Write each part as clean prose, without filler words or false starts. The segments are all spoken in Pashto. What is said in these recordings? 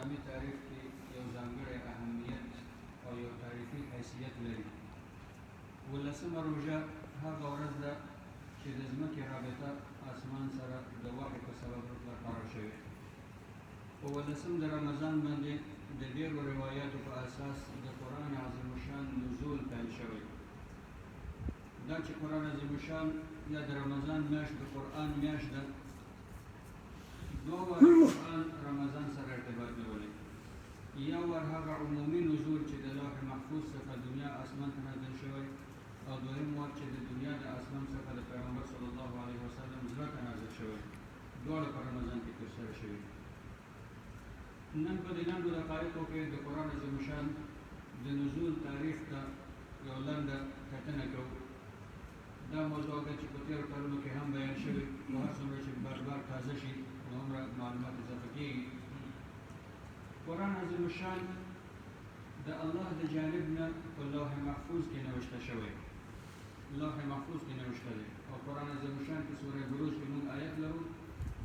اسلامي تاریخ کې یو ځانګړی اهمیت او یو تاریخي حیثیت لري. 18مه روژه هغه ورځ ده چې د ځمکې رابطه اسمان سره د وحي په سبب برقرار شوې. په 18 د رمضان باندې د ډېرو روایاتو په اساس د قرآن عظیم الشان نزول پیل شوی. دا چې قرآن عظیم الشان یا د رمضان میاشت د قرآن میاشت ده، دوه واره قرآن رمضان سره ارتباط نیولی. یو وار هغه عمومي نزول چې د لوح محفوظ څخه دنیا اسمان ته نازل شوی، او دویم وار چې د دنیا د اسمان څخه د پیغمبر صلی الله علیه وسلم زړه ته نازل شوی. دواړه په رمضان کې ترسره شوي. نن په دې لنډو دقایقو کې د قرآن عظیم الشان د نزول تاریخ ته یو لنډه کتنه کوو. دا موضوع ده چې په تېرو کلونو کې هم بیان شوي، خو هر څومره چې بار تازه شي نو هومره معلومات اضافه کېږي. قرآن عظیم الشان د الله د جانب نه په لوح محفوظ کې نوشته شوی. لوح محفوظ کې نوشته دی، او قرآن عظیم الشان کې سوره بروج کې موږ آیت لرو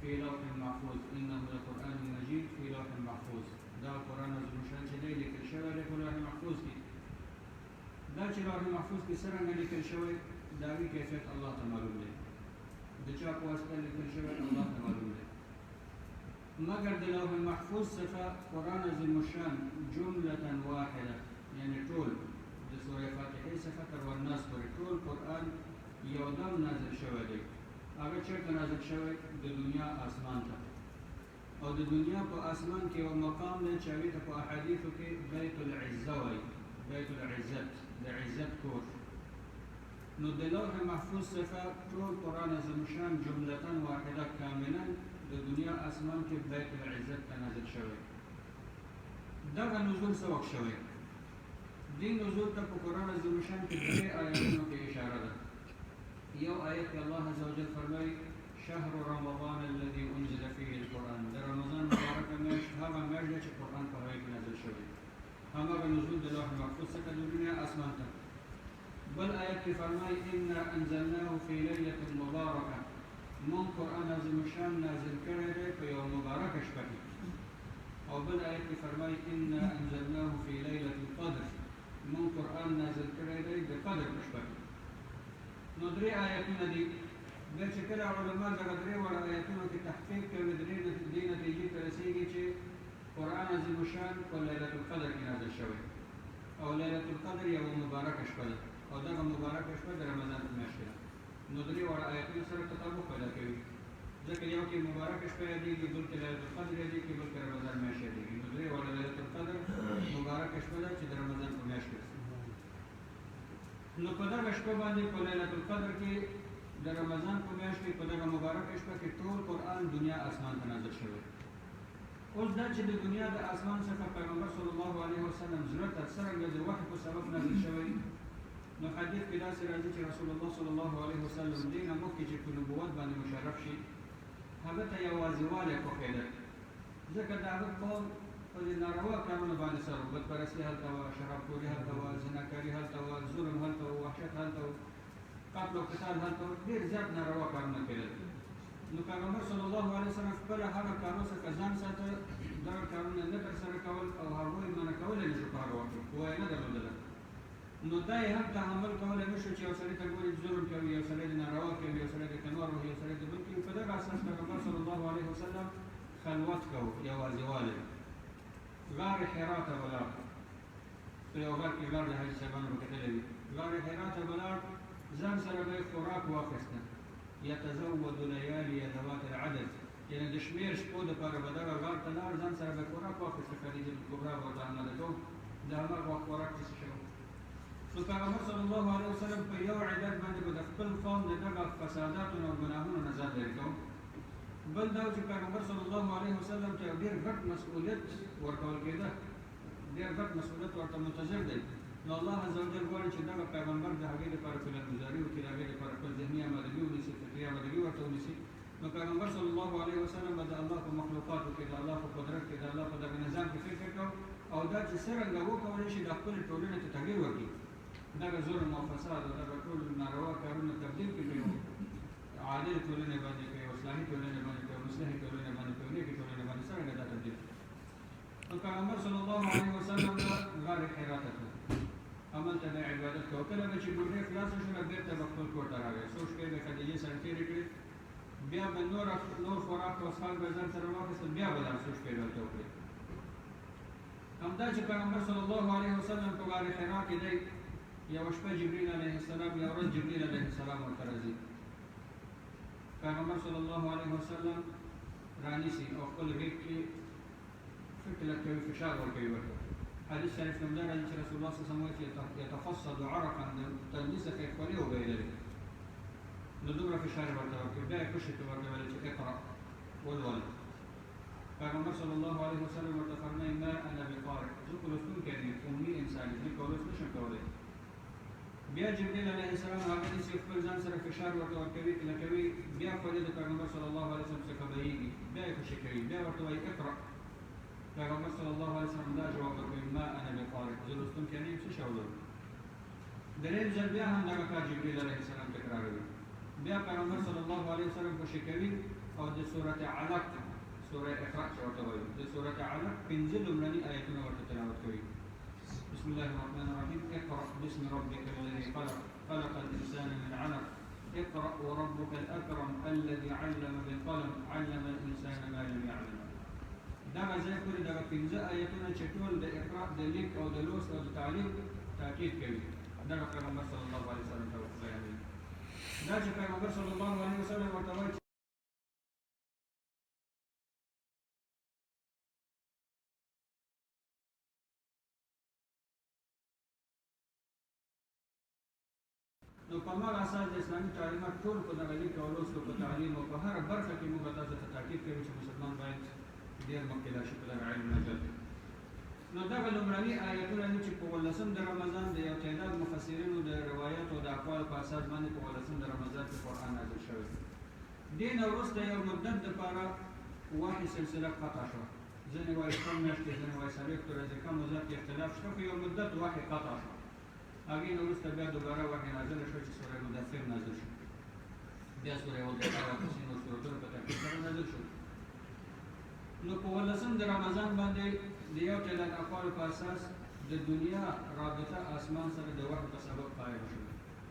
فی لوح محفوظ انه لقرآن مجید فی لوح محفوظ. دا قرآن عظیم الشان چې دی لیکل شوی دی په لوح محفوظ کې. دا چې لوح محفوظ کې څرنګه لیکل شوی، د هغې کیفیت الله ته معلوم دی. د چا په واسطه لیکل شوی الله ته معلوم دی. مگر د لوح محفوظ څخه قرآن عظیم الشان جملة واحده، یعنی ټول د سوره فاتحې څخه تر والناس پورې ټول قرآن یو دم نازل شوی دی. هغه چېرته نازل شوی؟ د دنیا آسمان ته. او د دنیا په آسمان کې یو مقام دی چې هغې ته په احادیثو کې بیت العزه وایي، بیت العزت، د عزت کور. نو د لوح محفوظ څخه ټول قرآن عظیم الشان جملة واحده کاملا د دنیا آسمان کې بیت العزت ته نازل شوی. دغه نزول څه وخت شوی؟ دې نزول ته په قرآن عظیم الشان کې درې آیتونو کې اشاره ده. یو آیت کې الله عز وجل فرمایي شهر رمضان الذي انزل فيه القرآن، د رمضان مبارکه میاشت هغه میاشت ده چې قرآن په هغې کې نازل شوی. هماغه نزول د لوح محفوظ څخه د دنیا آسمان ته. بل آیت کې فرمایي انا انزلناه فی لیلة مبارکه، مون قرآن عظیم الشان نازل کړی دی په یو مبارکه شپه کې. او بل آیت کې فرمایي انا انزلناه فی لیلة القدر، مون قرآن نازل کړی دی د قدر په شپه کې. نو درې آیتونه دي. بیا چې کله علما دغه درې واړه آیتونو کې تحقیق کوي، دې نتیجې ته رسېږي چې قرآن عظیم الشان په لیلة القدر کې نازل شوی، او لیلة القدر یوه مبارکه شپه ده، او دغه مبارکه شپه د رمضان په میاشت ده. نو درې واړه آیتونه سره تطابق پیدا کوي، ځکه یو کې مبارکه شپه یادېږي، بل کې لیلة القدر یادېږي، بل کې رمضان میاشت یادېږي. نو درې واړه لیلة القدر مبارکه شپه ده چې د رمضان په میاشت کې. نو په دغه شپه باندې په لیلة القدر کې د رمضان په میاشت کې په دغه مبارکه شپه کې ټول قرآن دنیا آسمان ته نازل شوی. اوس دا چې د دنیا د آسمان څخه پیغمبر صلی الله علیه وسلم زړه ته څرنګه د وحي په سبب نازل شوی، نو حدیث کې داسې راځي چې رسول الله صلی الله علیه وسلم دې نه مخکې چې په نبوت باندې مشرف شي، هغه ته یوازېوالی خوښېده، ځکه د هغه قوم په دې ناروا کارونو باندې سر و، بدپرستي هلته وه، شرابخوري هلته وه، زناکاري هلته وه، ظلم هلته وه، وحشت هلته وه، قتل او قتال هلته وه، ډېر زیات ناروا کارونه کېدل. نو پیغمبر صلی الله علیه وسلم خپله هغه کارونو څخه ځان ساته، دغه کارونه نه ترسره کول او هغوی منع کولی نه شو په هغه وخت کې، قوه یې نه درلودله. نو دا یې هم تحمل کولی نه شو چې یو سړي ته ګوري ظلم کوي، یو سړی د ناروا کوي، یو سړی د کنوار وهي، یو سړی د بل کوي. په دغه اساس پیغمبر صلی الله علیه وسلم خلوت کوو، یوازېوالی. غار حرا ته ولاړ، په یو غار کې غار د حاجي صاحبانو به کتلی وي. غار حرا ته ولاړ، ځان سره به یې خوراک واخیسته. یتزود لیالي ذوات العدد، یعنې د شمېر شپو دپاره به دغه غار ته لاړ، ځان سره به یې خوراک واخیسته. خدیجه کبرا به ورته آماده کوو، د هماغه وخت خوراک چې څه شوی. نو پیغمبر صلی الله علیه وسلم په یو عدد باندې به د خپل قوم د دغه فساداتو او ګناهونو نه ځان لرې کوو. بل دا چې پیغمبر صلی الله علیه وسلم ته یو ډېر غټ مسؤلیت ورکول کېده، ډېر غټ مسؤلیت ورته منتظر دی. نو الله عز وجل غواړي چې دغه پیغمبر د هغې لپاره پلانګذاري وکړي، د هغې لپاره خپل ذهني آمادګي ونیسي، فکري آمادګي ورته ونیسي. نو پیغمبر صلی الله علیه وسلم به د الله په مخلوقاتو کې، د الله په قدرت کې، د الله په دغه نظام کې فکر کوو، او دا چې څرنګه وکولی شي د خپلې ټولنې ته تغییر ورکړي، دغه ظلم او فساد او دغه ټول ناروا کارونه تبدیل کړي، عادل ټولنې باندې کوي، اسلامي ټولنې باندې کوي، مصلحې ټولنې باندې کوي، نیکې ټولنې باندې څرنګه دا تبدیل کړي. نو پیغمبر صلی الله علیه وسلم غار حرا ته عمل ته عبادت کو کله چې ګورې خلاص شو بیرته خپل کور ته راغی څو شپې د خدیجې سره تېرې کړې بیا به نور خوراک او اسهال به ځان سره واخیستل بیا به څو شپې دلته وکړې همدا چې پیغمبر صلی الله علیه وسلم په غار حرا کې دی یو شپه جبرئیل علیه السلام یو ورځ جبرئیل علیه السلام ورته راځي پیغمبر صلی الله علیه وسلم رانیسي او خپل غیږ کې فکر کوي فشار ورکوي ورته حدیث شریف کې دا راځي چې رسول الله صلی الله علیه وسلم يتفصد عرقا تلمسه کې خولي او غیره نو دومره فشار ورته ورکوي بیا یې خوشي ته ورکوي چې اقرا ولول پیغمبر صلی الله علیه وسلم ورته فرمایي ما انا بقارئ زه خو لوستونکی یم امي انسان یم لیک او لوست نشم کولی بیا جبرئیل علیه السلام هغه نیسي خپل ځان سره فشار ورته ورکوي کله کوي بیا خولي د پیغمبر صلی الله علیه وسلم څخه بهیږي بیا یې خوشي کوي بیا ورته وایي اقرا پیغمبر صلی الله علیه وسلم دا جواب ورکوي ما انا بقارئ زه لوستونکی نه یم څه شی ولولم درېیم ځل بیا هم دغه کار جبرئیل علیه السلام تکراروي بیا پیغمبر صلی الله علیه وسلم خوشي کوي او د سورة علق سورة اقرا چې ورته وایي د سورة علق پنځه لومړني آیتونه ورته تلاوت کوي بسم الله الرحمن الرحيم اقرأ باسم ربك الذي خلق خلق الإنسان من علق اقرأ وربك الأكرم الذي علم بالقلم علم الإنسان ما لم يعلم دغه ځای پورې دغه پنځه آیتونه چې ټول د اقرا د لیک او د لوست او د تعلیم تاکید کوي دغه پیغمبر صلی الله علیه وسلم ته بیانوي دا چې پیغمبر صلی الله علیه وسلم ورته وایي نو په هماغه اساس د اسلامي تعلیمات ټول په دغه لیک او لوست په تعلیم او په هره برخه کې موږ تاسو ته تاکید کوي چې مسلمان باید ډېر مخکې لاړ شي په دغه علم مجال نو دغه لومړني آیتونه دي چې په 18 د رمضان د یو تعداد مفسرینو د روایت او د اقوال په اساس باندې په 18 د رمضان کې قرآن نازل شوی دې نه وروسته یو مدت دپاره وحي سلسله قطع شوه ځینې وایي شپږ میاشتې ځینې وایي څلوېښت ورځې کم او زیات اختلاف شته خو یو مدت وحي قطع شوه هغې نه وروسته بیا دوباره وحي نازله شوه چې سوره مدثر نازل شو بیا سوره والضحى والتسین او سورتونه په ترتیب سره نازل شو نو په 18 د رمضان باندې د یو تعداد اقوالو په اساس د دنیا رابطه اسمان سره د وحي په سبب قایم شوه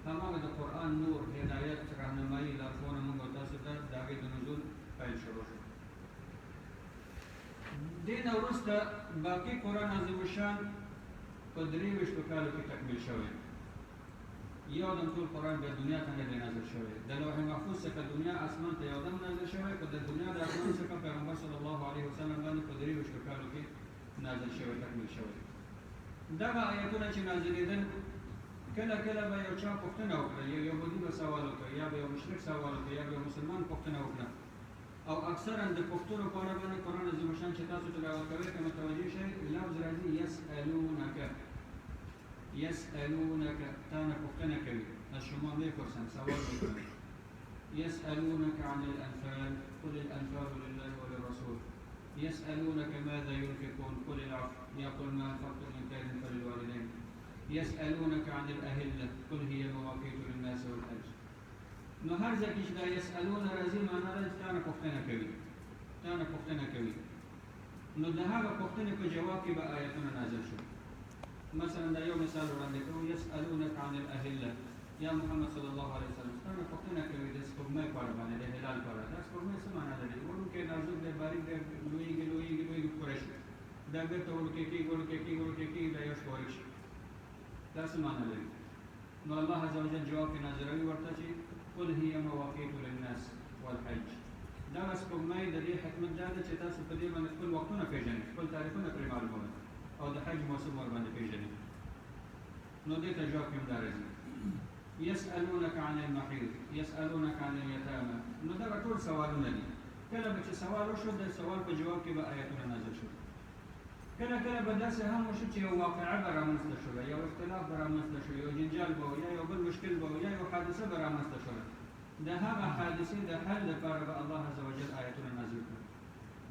هماغه د قرآن نور هدایت راهنمایي لارښوونه موږ تاسو ته د هغې د نزول پیل شروع شو دې نه وروسته باقي قرآن عظیم الشان په 23 کالو کې تکمیل شوی یو دم ټول قرآن بیا دنیا ته نه دی نازل شوی د لوح محفوظ څخه دنیا اسمان ته یو دم نازل شوی خو د دنیا د اسمان څخه پیغمبر صلی الله علیه وسلم باندې په 23 کالو کې نازل شوی تکمیل شوی دغه آیتونه چې نازلېدل کله کله به یو چا پوښتنه وکړه یو یهودي به سوال وکړه یا به یو مشرک سوال وکړه یا به یو مسلمان پوښتنه وکړه او اکثرا د پوښتنو په اړه باندې قرآن عظیم الشان چې تاسو تلاوت کوئ که متوجه شئ لفظ راځي یسألونک تا نه پوښتنه کوي از شما میپرسن سوال میکنن یسألونک عن الانفال قل الانفال لله وللرسول يسألونك ماذا ينفقون قل العفو يقول ما أنفقتم من خير فللوالدين يسألونك عن الأهلة قل هي مواقيت للناس والحج نو هر ځکه چې دا یسألون راځي معنا ده چې تا نه پوښتنه کوي نو د هغه پوښتنې په جواب کې به آیتونه نازل شو مثلا دا یو مثال وړاندې کوو یسألونک عن الأهلة یا محمد صلی الله علیه وسلم تا نه پوښتنه کوي د سپوږمۍ په اړه باندې د هلال په اړه دا سپوږمۍ څه معنا لري وړوکی نازک دی باریک دی لویږي پوره شي دا بېرته وړوکی کېږي دا یو شپه ورک شي دا څه معنا لري نو الله عز وجل جواب کې نازلوي ورته چې قل هي مواقیت للناس والحج دغه سپوږمۍ د دې حکمت دا ده چې تاسو په دې باندې خپل وختونه پېژنئ خپل تاریخونه پرې معلوموئ او د حج موسم ورباندې پېژنئ نو دې ته جواب کې هم دا راځي يسألونك عن المحيض يسألونك عن اليتامى نو دا ټول سوالونه دي کله به چې سوال وشو د سوال په جواب کې به آیتونه نازل شو کله به داسې هم وشو چې یو واقعه به رامنځته شوله یو اختلاف به رامنځته شو یو جنجال به یا یو بل مشکل به یا یو حادثه به رامنځته شوله د هغه حادثې د حل لپاره به الله عز وجل آیتونه نازل کړي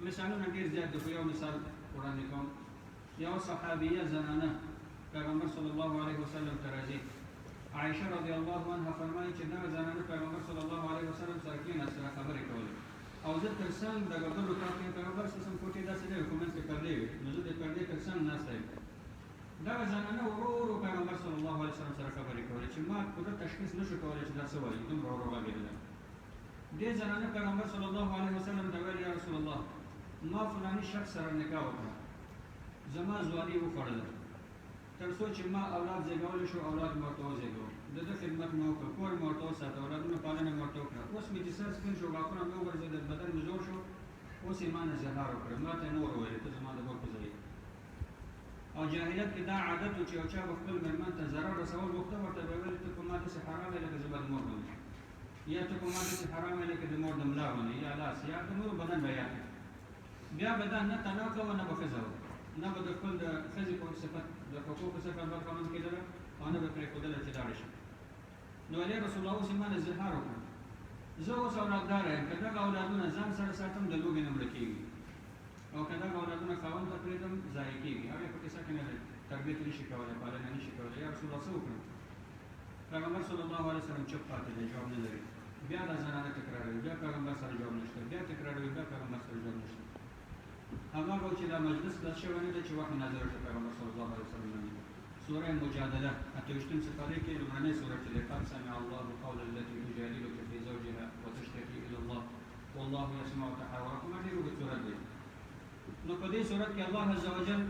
مثالونه ډېر زیات دي خو یو مثال وړاندې کوم یو صحابیه زنانه پیغمبر صلی الله علیه وسلم ته راځي عائشه رضی الله عنها فرمایي چې دغه زنانه پیغمبر صلی الله علیه وسلم سره کېناستله خبرې کولې او زه تر څنګ د بلو طرف کې پیغمبر صلی الله علیه وسلم کوټې داسې نه وې خو منځ کې پردې وې نو زه د پردې ناسته دغه زنانه ورو ورو پیغمبر صلی الله علیه وسلم سره خبرې کولې چې ما پوره تشخیص نشو کولی چې دا څه وایي دومره ورو غږېدله دې زنانه پیغمبر صلی الله علیه وسلم ته ویل یا رسول الله ما فلاني شخص سره نکاح وکړه زما ځواني وخوړله تر څو چې ما اولاد زېږولی شو اولاد مې ورته وزېږول د ده خدمت مې وکړ کور مې ورته وساته اولادونو پالنه مې ورته وکړه اوس مې چې سر سپین شو غاښونه مې وغورځېدل بدن مې زوړ شو اوس یې ما نه زهار وکړه ما ته یې نه وویلې ته زما د مور په ځای او جاهلیت کې دا عادت و چې یو چا به خپل مېرمن ته ضرر رسول غوښته ورته به ویل ته په ما داسې حرام یې لکه زه به د مور غوندې یا ته په ما داسې حرام یې لکه د مور د ملا غوندې یا لاس یا د نورو بدن به یاد بیا به دا نه طلاق وه نه به ښځه وه نه به د خپل د ښځې په صفت د حقوقو صفت برخه منځ کېدله او نه به پرېښودله چې لاړه شي نو علی رسول الله اوس یې ما نه زهار وکړه زه اوس اولادداره یم که دغه اولادونه ځان سره ساتم د لوږې نه مړه کېږي او که دغه اولادونه خاوند ته پرېږدم ضایع کېږي هغې په کیسه کې نه دی تربیت نشي کولی پالنه نشي کولی یا رسول الله څه وکړم پیغمبر صلی الله علیه وسلم چپ پاتې دی جواب نه لري بیا دا زنانه تکراروي بیا پیغمبر سره جواب نشته بیا تکراروي بیا پیغمبر سره جواب نشته هماغه چې دا مجلس بس شوی نه دی چې وحی نازله شو پیغمبر صلی الله علیه وسلم باندې سوره مجادله 28 سپارې کې لومړنۍ سوره چې دی قد سمع الله قول التي تجادلك في زوجها وتشتكي الى الله والله يسمع تحاوركما ډېر اوږد سورت دی نو په دې صورت کې الله عز وجل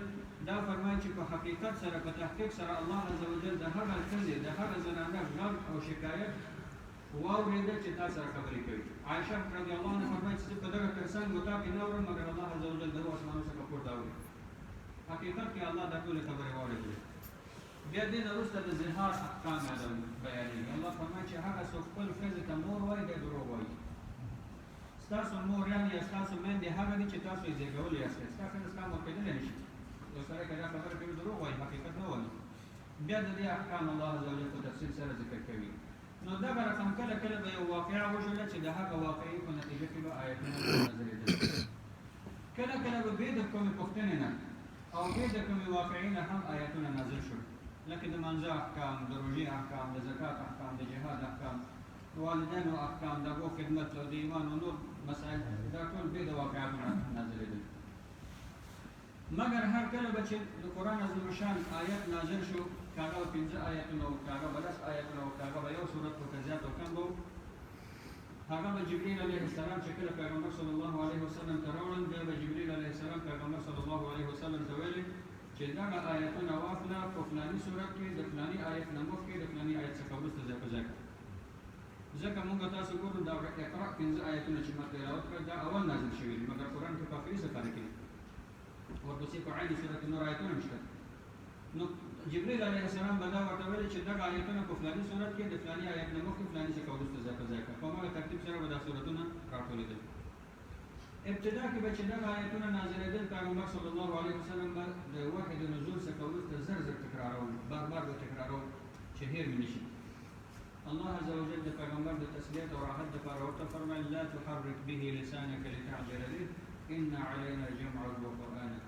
دا فرمایي چې په حقیقت سره په تحقیق سره الله عز وجل د هغه ښځې د هغه زنانه غږ او شکایت واورېده چې تا سره خبرې کوي عایشه رضی الله عنها فرمایي چې په دغه ترڅنګ و تا کې نه اورم مګر الله عز وجل د هغو اسمانو څخه پورته اوري حقیقت کې الله دا ټولې خبرې واورېدلې بیا دې نه وروسته د زهار احکام بیانېږي الله فرمایي چې هغه څوک خپل ښځې ته مور وایي دی دروغ وایي ستاسو موریان یا ستاسو میندې هغه دي چې تاسو یې زېږولي یاستئ ستا ښځه ستا مور کېدلی نه شي یو سړی که دا خبره کوي دروغ وایي حقیقت نه وایي بیا د دې احکام الله عز وجل په تفصیل سره ذکر کوي نو دغه رقم کله کله به یو واقعه وشوله چې د هغه واقعې په نتیجه کې به آیتونه نازلېدل کله کله به بې د کومې پوښتنې نه او بې د کومې واقعې نه هم آیتونه نازل شول لکه د مانځه احکام د روژې احکام د زکات احکام د جهاد احکام د والدینو احکام د هغو خدمت او د ایمان او نور مسایل دا ټول بې د واقعاتو نه نازلېدل مګر هر کله به چې د قرآن عظیم شان آیت نازل شو که هغه به 5 آیتونه وو که هغه به 10 آیتونه وو که هغه به یو صورت وو که زیات او کم به وو هغه به جبریل علیه السلام چې کله پیغمبر صلی الله علیه وسلم ته راوړل بیا به جبریل علیه السلام پیغمبر صلی الله علیه وسلم ته ویلې چې دغه آیتونه واخله په فلاني صورت کې د فلاني آیت نه مخکې د فلاني آیت څخه وروسته ځای په ځای کړه ځکه موږ تاسو ګورو دا اقرا 5 آیتونه چې ما تلاوت کړل دا اول نازل شوي دي مګر قرآن کې په آخري سپاره کې ورپسې په عین صورت نور آیتونه شته نو جبریل علیه السلام به دا ورته ویلي چې دغه آیتونه په فلاني صورت کې د فلاني آیت نه مخکې فلاني څخه وروسته ځای په ځای کړه په هماغه ترتیب سره به دا صورتونه راټولېدل ابتدا کې به چې دغه آیتونه نازلېدل پیغمبر صلی الله علیه وسلم به د وحی د نزول څخه وروسته زر زر تکرارول بار بار به تکرارول چې هېر مې نه شي الله عز وجل د پیغمبر د تسلیت او راحت دپاره ورته فرمایل لا تحرک به لسانک لتعجل به ان علینا جمعه وقرآنه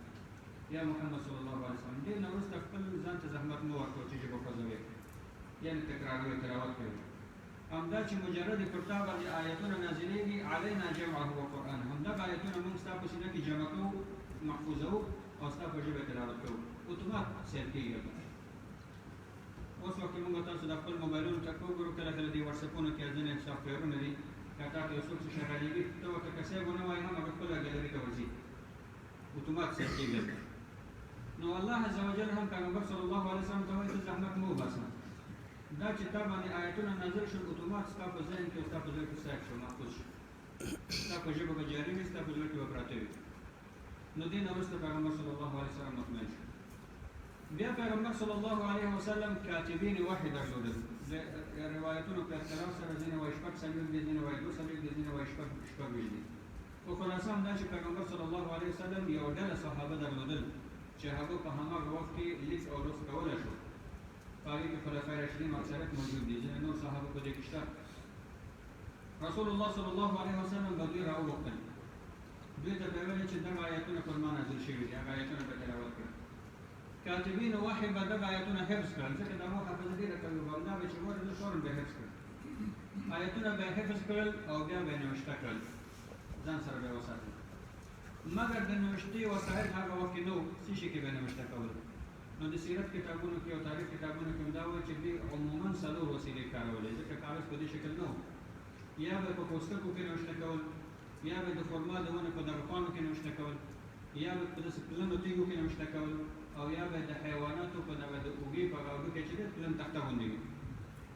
یا محمد صلی الله علیه وسلم دې نه وروسته خپل ځان ته زحمت مه ورکوه چې ژبه خوځوې یعنې تکراروي تلاوت کوي همدا چې مجرد پر تا باندې آیتونه نازلېږي علینا جمعه وقرآنه همدغه آیتونه موږ ستا په سینه کې جمع کوو محفوظوو او ستا په ژبه تلاوت کوو اتومات سیل کېږي اوس وخت کې موږ تاسو د خپل موبایلونو ته وګورو کله کله دې وټساپونو کې ځینې سافټویرونه دي که تا ته یو څوک څه شغالېږي ته ورته که سیب ونه وایي هم هغه خپله ګالري ته ورځي اتومات سیل کېږي نو الله عز وجل هم پیغمبر صلی الله علیه وسلم ته وایي ته زحمت مه وباسه دا چې تا باندې آیتونه نازل شول اتومات ستا په ذهن کې او ستا په زړه کې سیف شو محفوظ شو ستا په ژبه به جاري وي ستا په زړه کې به پراته وي نو دې نه وروسته پیغمبر صلی الله علیه وسلم مطمئن شو بیا پیغمبر صلی الله علیه وسلم کاتبین وحی درلودل د روایتونو په اختلاف سره ځینې وایي 6 څلوېښت دي ځینې وایي 2 څلوېښت دي ځینې وایي 6 دي خو خلاصه همدا چې پیغمبر صلی الله علیه وسلم یو ډله صحابه درلودل چې هغه په هماغه وخت کې لیک او لوست کولی شو په هغې کې خلفای راشدین اکثریت موجود دي ځینې نور صحابه په دې کې شته رسول الله صلی الله علیه وسلم به دوی راوغوښتل دوی ته به ویل چې دغه آیتونه پر ما نازل شوي دي هغه آیتونه به تلاوت کړه کاتبین وحی به دغه آیتونه حفظ کړل ځکه د هغو حافظه ډېره قوي وه همدا به چې وایي زه فورا به حفظ کړل آیتونه به حفظ کړل او بیا به یې نوشته کړل ځان سره به یې وساتل مګر د نوشتي وسایل هغه وخت کې نو څه شي کې به نوشته کول. نو د سیرت کتابونو کې او تاریخ کتابونو کې دا وایي چې دوی عموما څلور وسیلې کارولې، ځکه کاغذ په دې شکل نه و. یا به په پوستکو کې نوشته کول، یا به د خرما د ونې په دغه پاڼو کې نوشته کول، یا به په داسې پلنو تیږو کې نوشته کول، او یا به د حیواناتو په دغه د اوږې په غاړو کې چې دی پلن تخته غوندې وي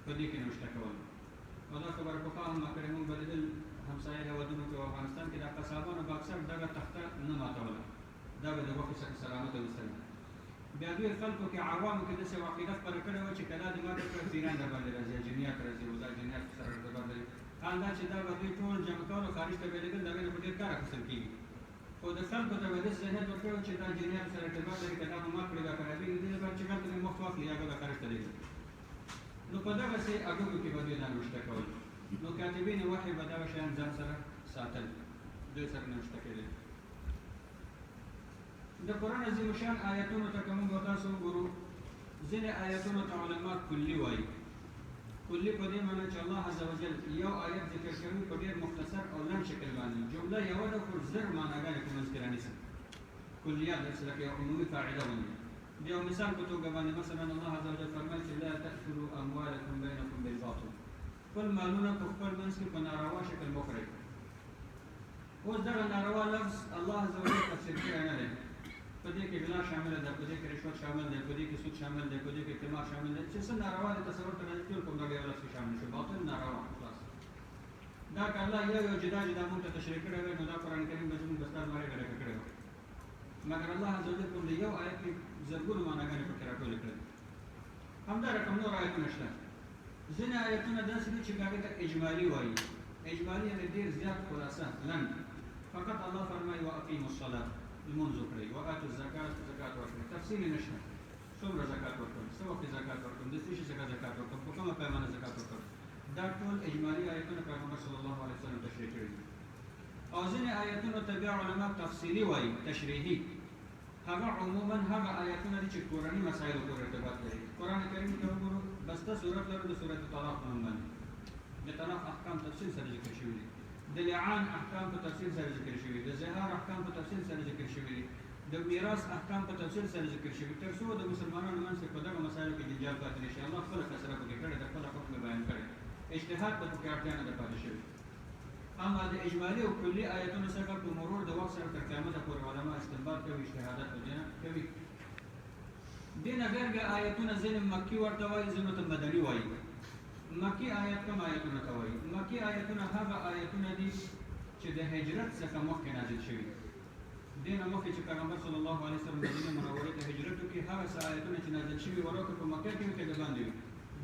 په دې کې نوشته کول. او دا خبره پخوا هم ما کړې، موږ به لیدل همسایه هېوادونو کې او افغانستان کې دا قصابانو به اکثر دغه تخته نه ماتوله، دا به د غوښې څخه سلامته ویستله. بیا دوی خلکو کې عوامو کې داسې عقیده خپله کړې وه چې که دا دې ماته کړه پیران درباندې راځي، جنیات راځي، او دا جنیات سره ارتباط لري. حال دا چې دا به دوی ټول جمع کول او خارج ته به یې لېږل، د هغې نه په ډېر کار اخیستل کېږي. خو د خلکو ته به داسې ذهنیت ورکړی و چې دا جنیات سره ارتباط لري، که دا مو مات کړي دا خرابېږي، دې لپاره چې هلته مې مخت واخلي هغه به خارج ته لېږل. نو په دغسې اډوکو کې به دوی دا نوشته کول. نو کاتبین وحی به دغه شیان ځان سره ساتل، دوی سره نوشته کېدل. د قرآن عظیم شان آیتونو ته که موږ تاسو وګورو، ځینې آیتونو ته علما کلي وایي. کلي په دې معنی چې الله عز وجل یو آیت ذکر کوي په ډېر مختصر او لنډ شکل باندې، جمله یوه ده خو زر معناګانې په منځ کې رانیسي. کلیات داسې لکه یو عمومي قاعده غوندې. د یو مثال په توګه باندې مثلا الله عز وجل فرمایي چې لا تأکلوا اموالکم بینکم بالباطل، خپل مالونه په خپل منځ کې په ناروا شکل مه خورئ. اوس دغه ناروا لفظ الله عز وجل تفسیر کړی نه دی. په دې کې غلا شامله ده، په دې کې رشوت شامل دی، په دې کې سود شامل دی، په دې کې قمار شامل دی، چې څه ناروا دي تصور ته راځي ټول کوم دغه یو لفظ کې شامل شو، باطل ناروا خلاص. دا که الله یو جدا جدا موږ ته تشریح کړی وی نو دا قرآن کریم به زموږ بستار باندې ډډه کړی وی. مګر الله عز وجل کوم د یو آیت کې زرګونو معناګانې پکې راټولې کړې. همدا رقم نور آیتونه شته. ځینې آیتونه داسې دي چې هغې ته اجمالي وایي. اجمالي یعنې ډېر زیات خلاصه لنډ. فقط الله فرمایي واقیموا الصلاة، لمونځ وکړئ، وآتوا الزکات، زکات ورکړئ. تفصیل یې نشته، څومره زکات ورکړم، څه وخت زکات ورکړم، د څه شي څخه زکات ورکړم، په کومه پیمانه زکات ورکړم. دا ټول اجمالي آیتونه پیغمبر صلی الله علیه وسلم تشریح کړي دي. او ځینې آیتونو ته بیا علما تفصیلي وایي، تشریحي. هغه عموما هغه آیتونه دي چې کورني مسایلو پورې ارتباط لري. قرآن کریم کې وګورو بسته صورت لرو د سورت طلاق په نوم باندې. د طلاق احکام تفصیل سره ذکر شوي دي، د لعان احکام په تفصیل سره ذکر شوي دي، د زهار احکام په تفصیل سره ذکر شوي دي، د میراث احکام په تفصیل سره ذکر شوي، تر څو د مسلمانانو منځ کې په دغه مسایلو کې جنجال پاتې نه شي. الله خپله فیصله پکې کړې ده، خپله حکم بیان کړی، اجتهاد ته پکې اړتیا نه ده پاتې شوې. اما د اجمالي او کلي آیتونو څخه په مرور د وخت سره تر قیامته پورې علما استنباط کوي، اجتهادات کوي. دې نه غیر بیا آیتونه ځینې مکي ورته وایي، ځینو ته مدني وایي. مکی آیت کوم آیتونه ته وایي؟ مکی آیتونه هغه آیتونه دي چې د هجرت څخه مخکې نازل شوي. دې نه مخکې چې پیغمبر صلی الله علیه وسلم مدینې منورې ته هجرت وکړي، هغه څه آیتونه چې نازل شوي وروکه په مکه کې وي که د باندې وي،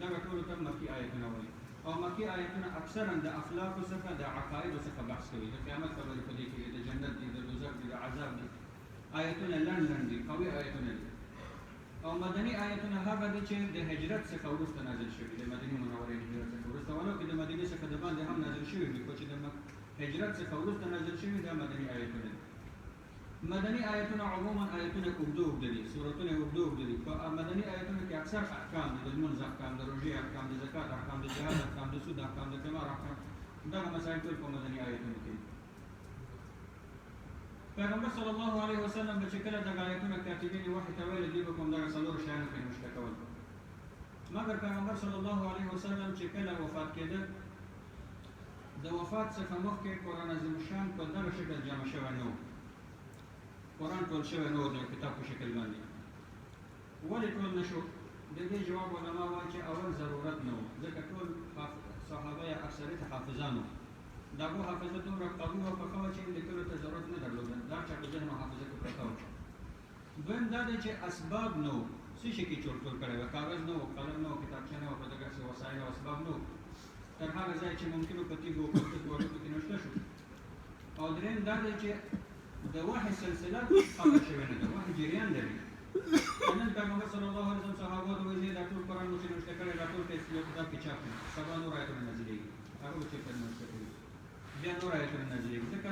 دغه ټولو ته مکي آیتونه وایي. او مکي آیتونه اکثرا د اخلاقو څخه د عقایدو څخه بحث کوي، د قیامت خبرې په دې کې دي، د جنت دي، د دوزخ دي، د عذاب دي. آیتونه لنډ لنډ دي، قوي آیتونه دي. او مدني آیتونه هغه دي چې د هجرت څخه وروسته نازل شوي، د مدینې منورې هجرت څخه وروسته، ولو کې د مدینې څخه د باندې هم نازل شوي دي، خو چې د هجرت څخه وروسته نازل شوي دا مدني آیتونه دي. مدني آیتونه عموما آیتونه اوږده اوږده دي، سورتونه اوږده اوږده دي. په مدني آیتونو کې اکثر احکام دي، د لمونځ احکام، د روژې احکام، د زکات احکام، د جهاد احکام، د سود احکام، د قمار احکام، دغه مسایل ټول په مدني آیتونو کې دي. پیغمبر صلی الله علیه وسلم به چې کله دغه آیتونه کاتبین وحی ته ویل، دوی به کوم دغه څلورو شیانو کې نوشته کول. مګر پیغمبر صلی الله علیه وسلم چې کله وفات کېده، د وفات څخه مخکې قرآن عظیم الشان په دغه شکل جمع شوی نه و. قرآن ټول شوی نه و د کتاب په شکل باندې. ولې ټول نه شو؟ د دې جواب علما وایي چې اول ضرورت نه و، ځکه ټول صحابه یا اکثریت حافظان وو. د هغو حافظه دومره قوي وه، پخه وه چې لیکلو ته ضرورت نه درلوده، دا چا په ذهن او حافظه کې پرته وه. دویم دا دی چې اسباب نه وو، څه شي کې چور کړی وه، کاغذ نه و، قلم نه و، کتابچه نه وه، په دغسې وسایل او اسباب نه وو. تر هغه ځایه چې ممکن و په تیږو او پوستکو وړوکو کې نوشته شو. او درېیم دا دی چې د وحي سلسله ختمه شوې نه ده، وحي جریان لري. نن پیغمبر صلی الله علیه وسلم صحابو ته وایي دا ټول قرآن مو چې نوشته کړی دا ټول په یو کتاب کې چاپ کړي، سبا نور آیتونه نازلېږي، هغه به چېرته نوشته کوي، بیا نور آیتونه نازلېږي. ځکه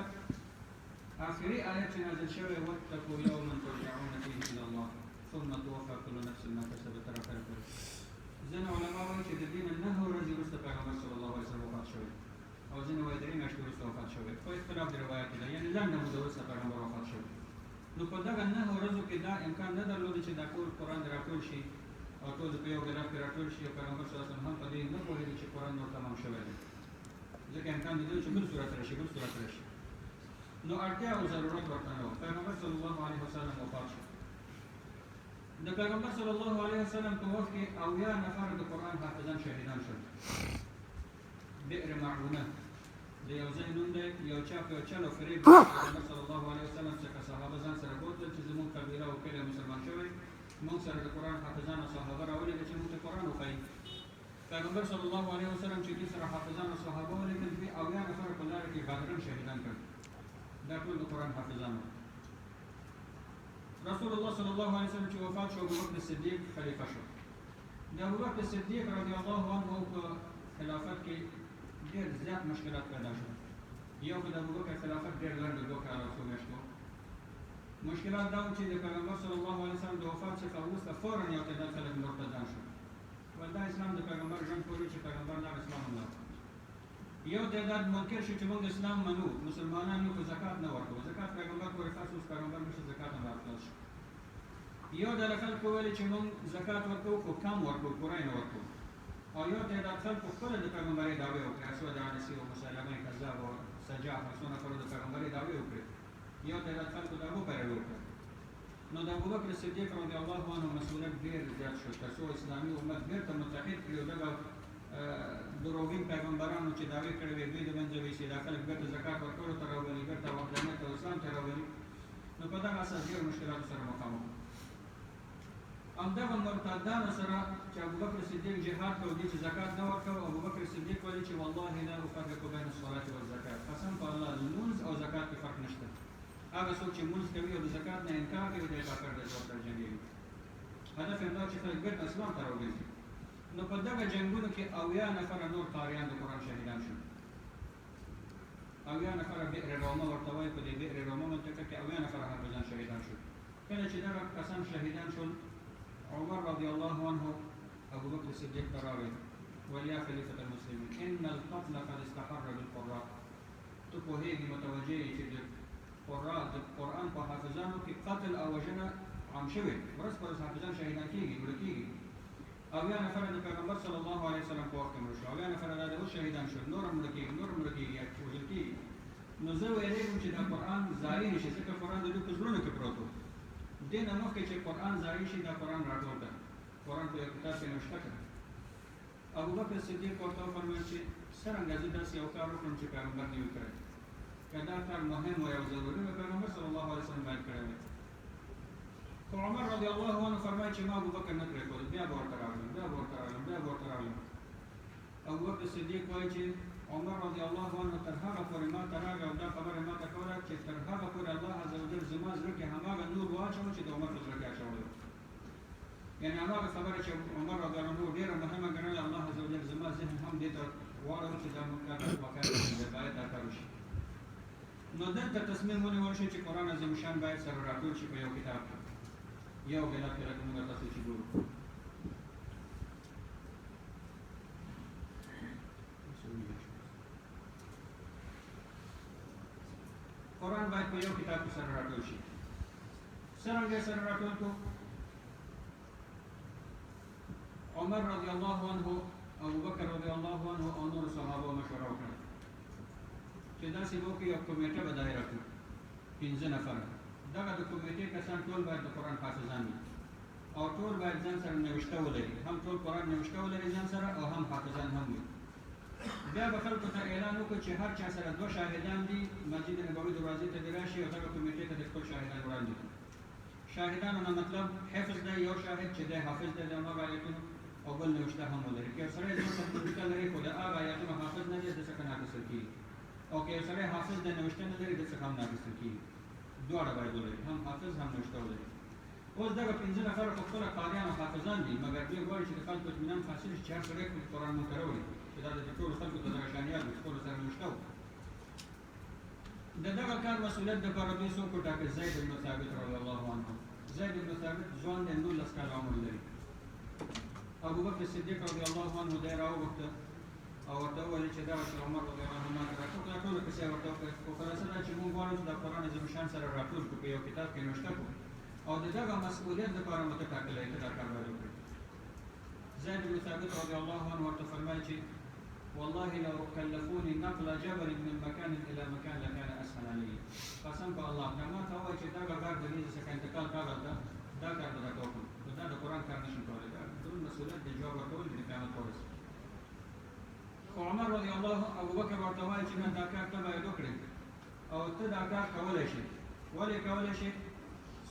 آخري آیت چې نازل شوی واتقوا یوما ترجعون فیه الی الله ثم توفى كل نفس ما كسبت رهنه. ځینې علما وایي چې د دې نه 9 ورځې وروسته پیغمبر صلی الله علیه وسلم وفات شوی. او ځینې وایي 3 میاشتې وروسته وفات شوی، خو اختلاف د روایت دی، یعنې لنډه موده وروسته پیغمبر وفات شوی. نو په دغه 9 ورځو کې دا امکان نه درلود چې دا ټول قرآن راټول شي او ټول په یو غلاف کې راټول شي، او پیغمبر صلی الله علیه وسلم هم په دې نه پوهېږي چې قرآن نور تمام شوی دی، ځکه امکان دی چې بل صورت راشي بل صورت راشي. نو اړتیا او ضرورت ورته نه و. پیغمبر صلی الله علیه وسلم وفات شو. د پیغمبر صلی الله علیه وسلم په وخت کې 80 نفر د قرآن حافظان شهیدان شول. بئر معونه د یو ځای نوم دی، یو چا په یو چل او فریب پیغمبر صلی الله علیه وسلم څخه صحابه ځان سره بوتل چې زموږ قبیله او کلی مسلمان شوی، موږ سره د قرآن حافظان او صحابه راولېږه چې موږ ته قرآن وښایي. پیغمبر صلی الله علیه وسلم چې دوی سره حافظان او صحابه ولېږل، دوی 80 نفر په لاره کې بدرن شهیدان کړل. دا ټول د قرآن حافظان وو. رسول الله صلی الله علیه وسلم چې وفات شو، ابوبکر صدیق خلیفه شو. د ابوبکر صدیق رضی الله عنه په خلافت کې ډېر زیات مشکلات پیدا شول. یو خو د ابوبکر خلافت ډېر لنډ 2 کاله او څو میاشتو. مشکلات دا و چې د پیغمبر صلی الله علیه وسلم د وفات څخه وروسته فوراً یو تعداد خلک مرتدان شول. دا اسلام د پیغمبر ژوند پورې چې پیغمبر دا اسلام هم نه. یو تعداد منکر شو چې موږ اسلام منو، مسلمانان یو خو زکات نه ورکوو، زکات پیغمبر پورې خاص اوس پیغمبر نشي زکات هم راخلاص شو. یو ډله خلکو ویلې چې موږ زکات ورکوو خو کم ورکوو، پوره یې نه ورکوو. او یو تعداد خلکو خپله د پیغمبرۍ دعوې وکړې، اسود عنسي او مسلمه کذاب او سجاح او څو نفرو د پیغمبرۍ دعوې وکړې. یو تعداد خلکو د هغو پیروي وکړه. نو د ابوبکر صدیق رضی الله عنه مسؤلیت ډېر زیات شو تر څو اسلامي امت بېرته متحد کړي، او دغه دروغین پیغمبرانو چې دعوې کړې وې دوی د منځه ویسي، دا خلک بېرته زکات ورکولو ته راولي، بېرته وحدانیت او اسلام ته راولي. نو په دغه اساس ډېر مشکلاتو سره مخامخ وو. همدغه مرتدانو سره چې ابوبکر صدیق جهاد کوي چې زکات نه ورکوي، ابوبکر صدیق وایي چې والله لا افرق بین الصلاة والزکات، قسم په الله د لمونځ او زکات کې فرق نشته. هغه څوک چې لمونځ کوي او د زکات نه انکار کوي دی کافر دی، ورسره جنګېږي. هدف یې دا چې خلک بېرته اسلام ته راوګرځي. نو په دغه جنګونو کې 80 نفره نور قاریان د قرآن شهیدان شول. 80 نفره بئر رومه ورته وایي، په دې بئر رومه منطقه کې 80 نفره حافظان شهیدان شول. کله چې دغه کسان شهیدان شول، عمر رضی الله عنه ابوبکر صدیق ته راغی، ویل یا خلیفة المسلمین ان القتل قد استحر بالقراء. ته پوهېږي، متوجه یې چې د قرآن په حافظانو کې قتل او وژنه عام شوی، ورځ په ورځ حافظان شهیدان کېږي، مړه کېږي. 80 نفره د پیغمبر صلی الله علیه وسلم په وخت کې مړه شو، 80 نفره دا اوس شهیدان شول، نور هم مړه کېږي، نور هم مړه کېږي، وژل کېږي. نو زه ویرېږم چې دا قرآن ضایع نه شي، ځکه قرآن د دوی په زړونو کې پروت و. دې نه مخکې چې قرآن ضایع شي، دا قرآن راټول کړه، قرآن په یو کتاب کې نوشته کړه. ابوبکر صدیق ورته وفرمیل چې څرنګه زه داسې یو کار وکړم چې پیغمبر نه وي کړی. که دا کار مهم و یا ضروري و، پیغمبر صلی الله علیه وسلم باید کړی وی. خو عمر رضی الله عنه فرمایي چې ما ابوبکر نه پرېښود، بیا به ورته راغلم، بیا به ورته راغلم، بیا به ورته راغلم. ابوبکر صدیق وایي چې عمر رضی الله عنه تر هغه پورې ما ته راغی او دا خبره ما ته کوله چې تر هغه پورې الله عز وجل زما زړه کې هماغه نور واچوه چې د عمر په زړه کې اچولی و. یعنې هماغه خبره چې عمر رضی الله عنه ډېره مهمه ګڼله، الله عز وجل زما ذهن هم دې ته واړوه چې دا کار باید دا کار وشي. نو دلته تصمیم ونیول شو چې قرآن عظیم شان باید سره راټول شي په یو کتاب کې، یو غلاف کې لکه موږ تاسو چې ګورو. قرآن باید په یو کتاب کې سره راټول شي. څرنګه سره راټول کړو؟ عمر رضی الله عنه، ابوبکر رضی الله عنه او نور صحابه مشوره وکړه چې داسې به وکړو، یو کمیټه به دایره کړو، 15 نفره. دغه د کمیټې کسان ټول باید د قرآن حافظان وي او ټول باید ځان سره نوشته ولري، هم ټول قرآن نوشته ولري ځان سره او هم حافظان هم وي. بیا به خلکو ته اعلان وکړو چې هر چا سره 2 شاهدان دي، مسجد نبوي دروازې ته دې راشي او دغه کمیټې ته د خپل شاهدان وړاندې کړي. شاهدانو نه مطلب حفظ دی، یو شاهد چې دی حافظ دی د هماغه آیتونو او بل نوشته هم ولري. که یو سړی ځان سره نوشته لري خو د هغه آیتونو حافظ نه دی، د څخه ناقصل کېږي، او که یو سړی حافظ دی نوشته نه لري، د څخه هم ناقصل کېږي. دواړه باید ولري، هم حافظ هم نوشته ولري. اوس دغه 15 نفره خو خپله قاریان او حافظان دي، مګر دوی غواړي چې د خلکو اطمینان حاصل شي چې هر سړی خپل قرآن مونږ ته راوړي، چې دا د ټولو خلکو ته دغه شان یاد وي چې ټولو سره نوشته وو. د دغه کار مسؤلیت دپاره دوی څوک وټاکل؟ زید بن ثابت رضی الله عنه. زید بن ثابت ځوان دی، 19 کاله عمر لري. ابوبکر صدیق رضی الله عنه دی راوغوښته، ویې ویل چې زید بن ثابت، زه به ستا د قرآن حافظ یم. 15 نفره او ورته وویل چې دا چې عمر رضی الله عنه ما راټول کړه ټوله کیسه ورته وکړه خو خلاصه دا چې موږ غواړو چې د قرآن عظیم شان سره راټول کړو په یو کتاب کې نوشته کړو او د دغه مسؤلیت لپاره متټاکلی ته دا کار باید وکړي. زید بن ثابت رضی الله عنه ورته فرمایي چې والله لو كلفوني نقل جبل من مكان الى مكان لكان اسهل علي. قسم په الله دا ما ته وایي چې دغه کار د دې څخه انتقال کاغه دا کار به راته وکړو نو دا د قرآن کار نشم کولی. دا ټول مسؤلیت د جواب ورکول د قیامت په ورځ. خو عمر رضی الله ابو بکر ورته وایي چې نه دا کار ته باید وکړې او ته دا کار کولی شي. ولې کولی شي؟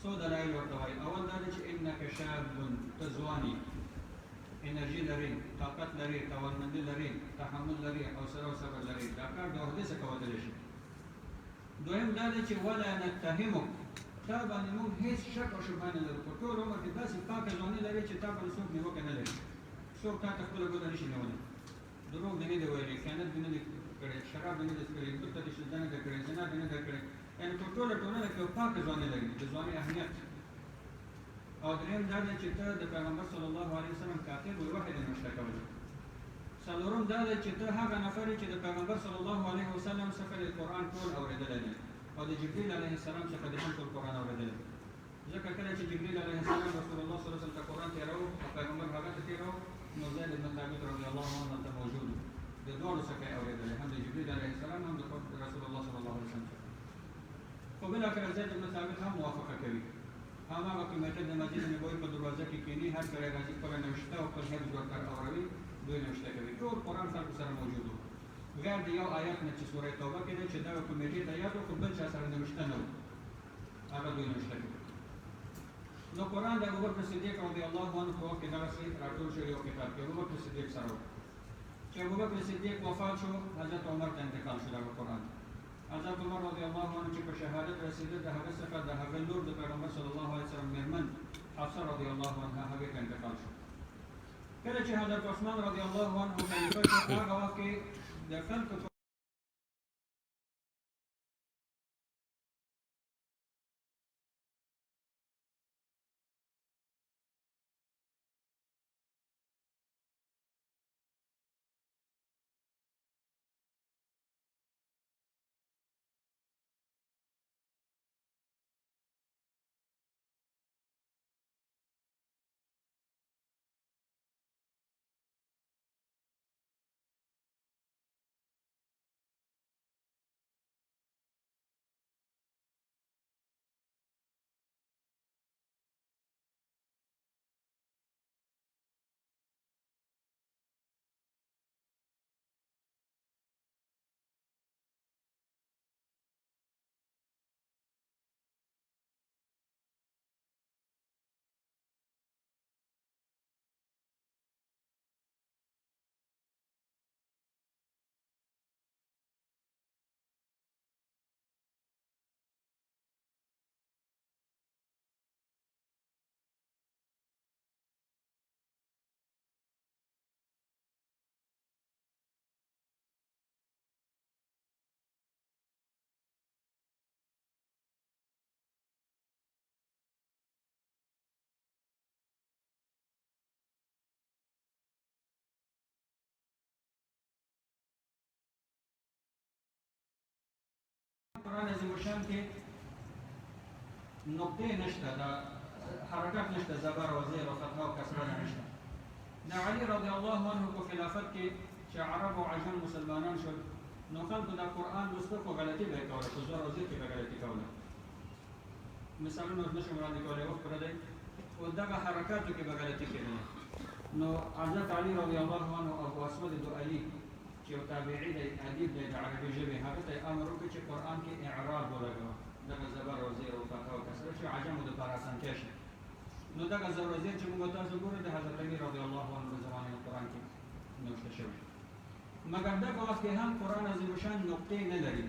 څو دلایل ورته وایي. اول دا دی چې انک شاب، ته ځوان یې، انرژي لري، طاقت لري، توانمندي لري، تحمل لري، حوصله او صبر لري. دا کار د عهدې څخه کولی شي. دویم دا دی چې ولا نتهمک، تا باندې موږ هېڅ شک او شبهه نه لرو. په ټول عمر کې داسې پاکه ځواني لري چې تا باندې څوک نیوکه نه لري، څوک تا ته خپله ګوته نشي نیولی، دروغ دې نه دی ویلي، خیانت دې نه دی کړی، شراب دې نه دی څښلی، بل ته دې سجده نه ده کړې، زنا دې نه ده کړې. یعنې په ټوله ټولنه کې یو پاکه ځواني لري، د ځوانۍ اهمیت. او دریم دا دی چې ته د پیغمبر صلی الله علیه وسلم کاتب وې وحی دې نوشته کولی. څلورم دا دی چې ته هغه نفر یې چې د پیغمبر صلی الله علیه وسلم څخه د قرآن ټول اورېدلی دی او د جبریل علیه السلام څخه د هم ټول قرآن اورېدلی. ځکه کله چې جبریل علیه السلام رسول الله صلی الله علیه وسلم ته قرآن تېراوه او پیغمبر هغه ته تېراوه نو زید بن ثابت رضی الله عنه هلته موجود و. د دواړو څخه یې اورېدلی، هم د جبریل علیه السلام هم د رسول الله صلی الله علیه وسلم څخه. خو بالاخره زید بن ثابت هم موافقه کوي. هماغه کمیټه د مسجد نبوي په دروازه کې کښېني، هر کله راځي خپله نوشته او خپل حفظ ورته اوروي، دوی نوشته کوي. ټول قرآن خلکو سره موجود و، غیر د یو آیات نه چې سوره توبه کې دی چې دغه کمیټې ته یاد و خو بل چا سره نوشته نه و، هغه دوی نوشته کوي. نو قرآن د ابوبکر صدیق رضی الله عنه په وخت کې دغسې راټول شو یو کتاب کې ابوبکر صدیق سره و. چې ابوبکر صدیق وفات شو، حضرت عمر ته انتقال شو دغه قرآن. حضرت عمر رضی الله عنه چې په شهادت رسېده د هغه څخه د هغه لور د پیغمبر صلی الله علیه وسلم مېرمن حفصه رضی الله عنها هغې ته انتقال شو. کله چې حضرت عثمان رضی الله عنه خلیفه شو، هغه وخت کې د خلکو قرآن عظیم الشان کې نقطې نشته، دا حرکت نشته، زبر او زیر او فتحه او کسره نشته. د علي رضی الله عنه په خلافت کې چې عرب او عجم مسلمانان شول، نو خلکو دا قرآن لوسته خو غلطي به یې کوله، په زور او زیر کې به غلطي کوله. مثالونه اوس نشم وړاندې کولی، وخت پوره دی. خو دغه حرکاتو کې به غلطي کېدله. نو حضرت علي رضی الله عنه ابو اسود دؤلي چې یو تابعي دی، ادیب دی د عربي ژبې، هغه ته یې امر وکړ چې قرآن کې اعراب ولګوه، دغه زبر او زیر او فتحه او کسره چې عجمو دپاره اسانتیا شي. نو دغه زبر او زیر چې موږ تاسو ګورئ د حضرت علي رضی الله عنه د زمانې د قرآن کې نوشته شوي. مګر دغه وخت کې هم قرآن عظیم الشان نقطې نه لري،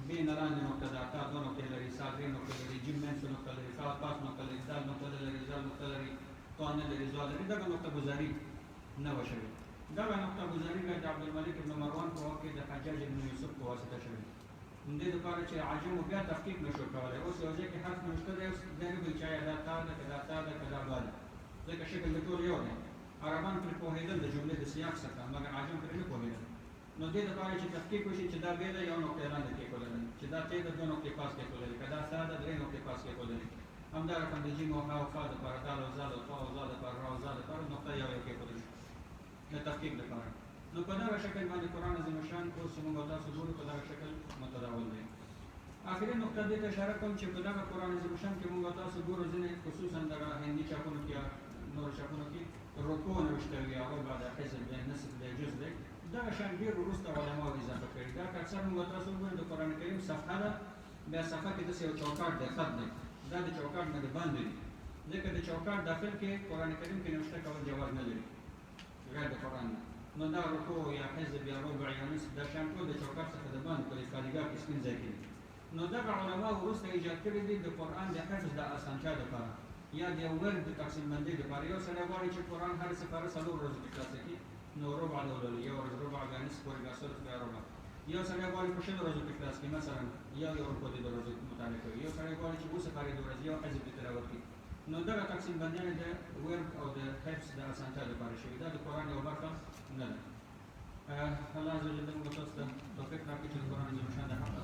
بې نه لاندې نقطه ده، تا دوه نقطې لري، سا درې نقطې لري، جیم منځ نقطه لري، فا پاس نقطه لري، دال نقطه لري، زال نقطه لري، طا نه لري، زا لري. دغه نقطه ګذاري نه وه شوې. دغه نقطه ګذاري بیا د عبدالملک ابن مروان په وخت کې د حجاج ابن یوسف په واسطه شوې. دې دپاره چې عجمو بیا تحقیق نه شو کولی. اوس یو ځای کې حرف نوشته دی، اوس دی نه پوهېږي چې ایا دا تا ده که دا تا ده که دا با ده، ځکه شکل د ټول یو دی. عربان پرې پوهېدل د جملې د سیاق څخه، مګر عجم پرې نه پوهېدل. نو دې لپاره چې تحقیق وشي چې دا بې ده یو نقطې لاندې کېښودلی چې دا تې د دوه نقطې پاس کېښودلی که دا سا ده درې نقطې پاس کېښودلی همدا رقم د جیم او ها او فا دپاره دال او زال او طا او زا دپاره را او زا دپاره نقطه یو یو کېښودل شو د تحقیق لپاره. نو په دغه شکل باندې قرآن عظیم الشان اوس چې موږ او تاسو ګورو په دغه شکل متداول دی. آخري نقطه دې ته اشاره کوم چې په دغه قرآن عظیم الشان کې موږ او تاسو ګورو ځینې خصوصا دغه هندي چاپونو کې یا نورو چاپونو کې رکوع نوشته وي هغه بعد حزب دی نصف دی جز دی دغه شان ډېر وروسته علماو اضافه کړي. دا که اکثر موږ تاسو وګورئ د قرآن کریم صفحه ده بیا صفحه کې داسې یو چوکاټ دی خط دی دا د چوکاټ نه د باندې دی ځکه د چوکاټ داخل کې قرآن کریم کې نوشته کول جواز نه لري غیر د قرآن نه. نو دا رکوع یا حزب یا ربع یا نصف دا شان ټول د چوکاټ څخه د باندې په خالیګاه کې سپین ځای کې نو دغه علما وروسته ایجاد کړي دي د قرآن د حفظ د اسانتیا دپاره یا د یو ورد د تقسیم بندۍ دپاره. یو سړی غواړي چې قرآن هر سپاره 4 ورځو کې خلاصه کړي نو ربع دی ولولي یو ورځ ربع بیا نصف پورې بیا ثلث بیا ربع. یو سړی غواړي په 6 ورځو کې خلاص کړي مثلا یو رکوع دې د ورځو مطالعه کوي. یو سړی غواړي چې 2 سپارې د ورځې یو حزب دې تلاوت کړي. نو دغه تقسیم بندیانې د ورد او د حفظ د اسانتیا دپاره شوي دا د قرآن یوه برخه نه ده. الله عز وجل